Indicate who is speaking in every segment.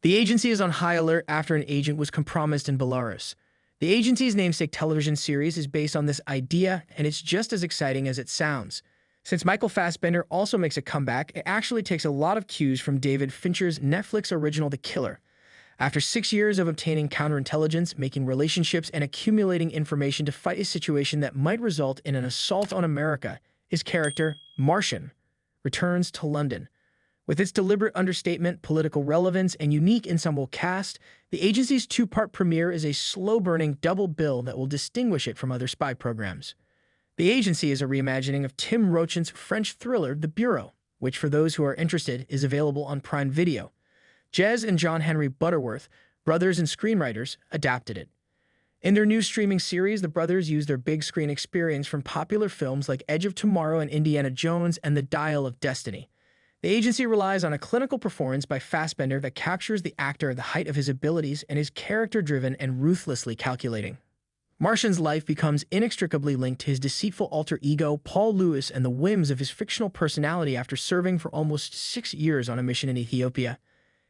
Speaker 1: The agency is on high alert after an agent was compromised in Belarus. The agency's namesake television series is based on this idea, and it's just as exciting as it sounds. Since Michael Fassbender also makes a comeback, it actually takes a lot of cues from David Fincher's Netflix original The Killer. After 6 years of obtaining counterintelligence, making relationships, and accumulating information to fight a situation that might result in an assault on America, his character, Martian, returns to London. With its deliberate understatement, political relevance, and unique ensemble cast, the agency's two-part premiere is a slow-burning double bill that will distinguish it from other spy programs. The agency is a reimagining of Tim Roachin's French thriller The Bureau, which, for those who are interested, is available on Prime Video. Jez and John Henry Butterworth, brothers and screenwriters, adapted it. In their new streaming series, the brothers use their big screen experience from popular films like Edge of Tomorrow and Indiana Jones and The Dial of Destiny. The agency relies on a clinical performance by Fassbender that captures the actor at the height of his abilities and is character-driven and ruthlessly calculating. Martian's life becomes inextricably linked to his deceitful alter ego, Paul Lewis, and the whims of his fictional personality after serving for almost 6 years on a mission in Ethiopia.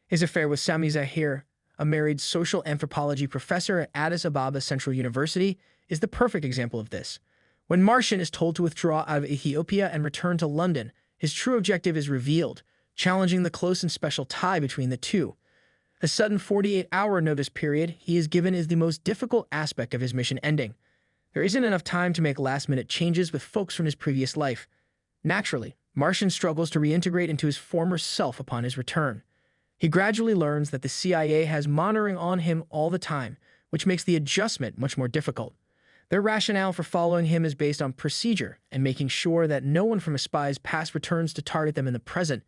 Speaker 1: His affair with Sami, a married social anthropology professor at Addis Ababa Central University, is the perfect example of this. When Martian is told to withdraw out of Ethiopia and return to London, his true objective is revealed, challenging the close and special tie between the two. A sudden 48-hour notice period he is given is the most difficult aspect of his mission ending. There isn't enough time to make last-minute changes with folks from his previous life. Naturally, Martian struggles to reintegrate into his former self upon his return. He gradually learns that the CIA has monitoring on him all the time, which makes the adjustment much more difficult. Their rationale for following him is based on procedure and making sure that no one from a spy's past returns to target them in the present.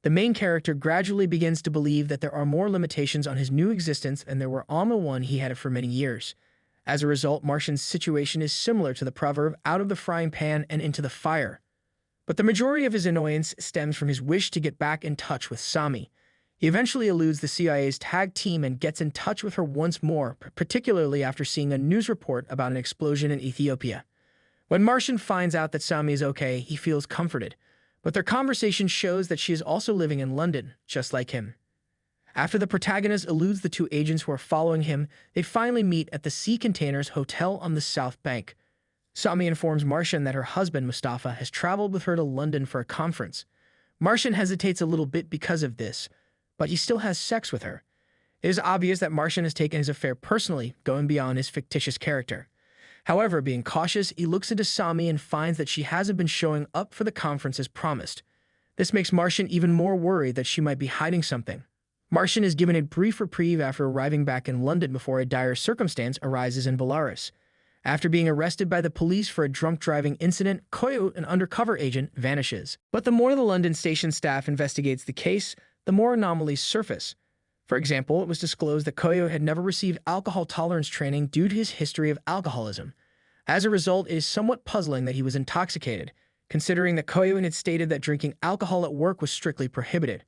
Speaker 1: The main character gradually begins to believe that there are more limitations on his new existence than there were on the one he had for many years. As a result, Martian's situation is similar to the proverb, out of the frying pan and into the fire. But the majority of his annoyance stems from his wish to get back in touch with Sami. He eventually eludes the CIA's tag team and gets in touch with her once more, particularly after seeing a news report about an explosion in Ethiopia. When Martian finds out that Sami is okay, he feels comforted. But their conversation shows that she is also living in London, just like him. After the protagonist eludes the two agents who are following him, they finally meet at the Sea Containers Hotel on the South Bank. Sami informs Martian that her husband, Mustafa, has traveled with her to London for a conference. Martian hesitates a little bit because of this, but he still has sex with her. It is obvious that Martian has taken his affair personally, going beyond his fictitious character. However, being cautious, he looks into Sami and finds that she hasn't been showing up for the conference as promised. This makes Martian even more worried that she might be hiding something. Martian is given a brief reprieve after arriving back in London before a dire circumstance arises in Belarus. After being arrested by the police for a drunk driving incident, Coyote, an undercover agent, vanishes. But the more the London station staff investigates the case, the more anomalies surface. For example, it was disclosed that Koyo had never received alcohol tolerance training due to his history of alcoholism. As a result, it is somewhat puzzling that he was intoxicated, considering that Koyo had stated that drinking alcohol at work was strictly prohibited.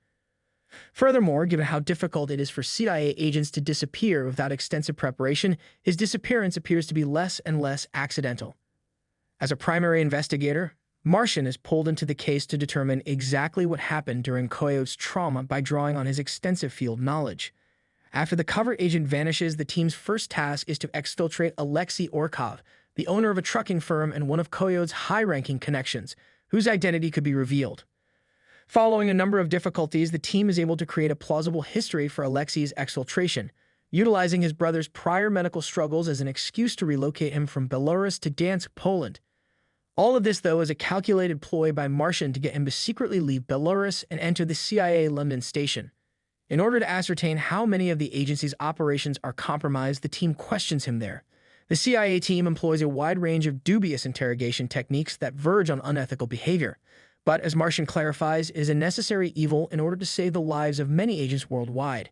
Speaker 1: Furthermore, given how difficult it is for CIA agents to disappear without extensive preparation, his disappearance appears to be less and less accidental. As a primary investigator, Martian is pulled into the case to determine exactly what happened during Koyote's trauma by drawing on his extensive field knowledge. After the cover agent vanishes, the team's first task is to exfiltrate Alexei Orkov, the owner of a trucking firm and one of Koyote's high-ranking connections, whose identity could be revealed. Following a number of difficulties, the team is able to create a plausible history for Alexei's exfiltration, utilizing his brother's prior medical struggles as an excuse to relocate him from Belarus to Gdansk, Poland. All of this, though, is a calculated ploy by Martian to get him to secretly leave Belarus and enter the CIA London station. In order to ascertain how many of the agency's operations are compromised, the team questions him there. The CIA team employs a wide range of dubious interrogation techniques that verge on unethical behavior. But, as Martian clarifies, it is a necessary evil in order to save the lives of many agents worldwide.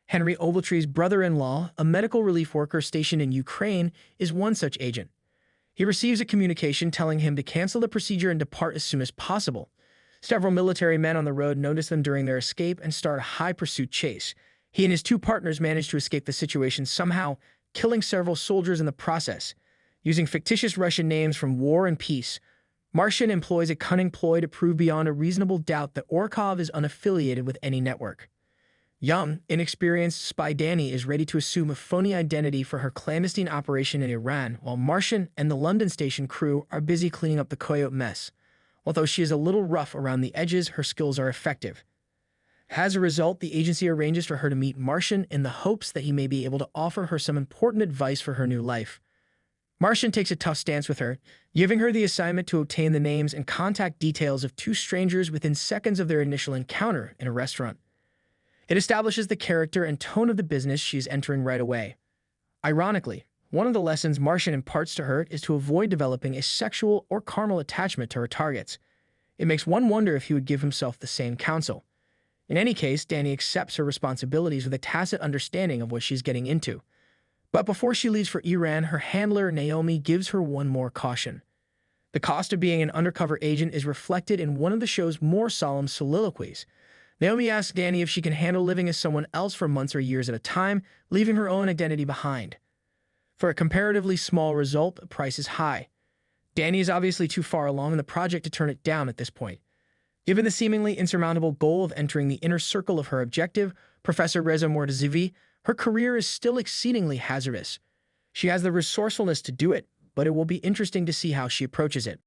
Speaker 1: Henry Ogletree's brother-in-law, a medical relief worker stationed in Ukraine, is one such agent. He receives a communication telling him to cancel the procedure and depart as soon as possible. Several military men on the road notice them during their escape and start a high-pursuit chase. He and his two partners manage to escape the situation somehow, killing several soldiers in the process. Using fictitious Russian names from War and Peace, Martian employs a cunning ploy to prove beyond a reasonable doubt that Orkov is unaffiliated with any network. Young, inexperienced spy Danny is ready to assume a phony identity for her clandestine operation in Iran, while Martian and the London station crew are busy cleaning up the coyote mess. Although she is a little rough around the edges, her skills are effective. As a result, the agency arranges for her to meet Martian in the hopes that he may be able to offer her some important advice for her new life. Martian takes a tough stance with her, giving her the assignment to obtain the names and contact details of two strangers within seconds of their initial encounter in a restaurant. It establishes the character and tone of the business she is entering right away. Ironically, one of the lessons Martian imparts to her is to avoid developing a sexual or carnal attachment to her targets. It makes one wonder if he would give himself the same counsel. In any case, Danny accepts her responsibilities with a tacit understanding of what she's getting into. But before she leaves for Iran, her handler, Naomi, gives her one more caution. The cost of being an undercover agent is reflected in one of the show's more solemn soliloquies. Naomi asks Danny if she can handle living as someone else for months or years at a time, leaving her own identity behind. For a comparatively small result, the price is high. Danny is obviously too far along in the project to turn it down at this point. Given the seemingly insurmountable goal of entering the inner circle of her objective, Professor Reza Mortazavi, her career is still exceedingly hazardous. She has the resourcefulness to do it, but it will be interesting to see how she approaches it.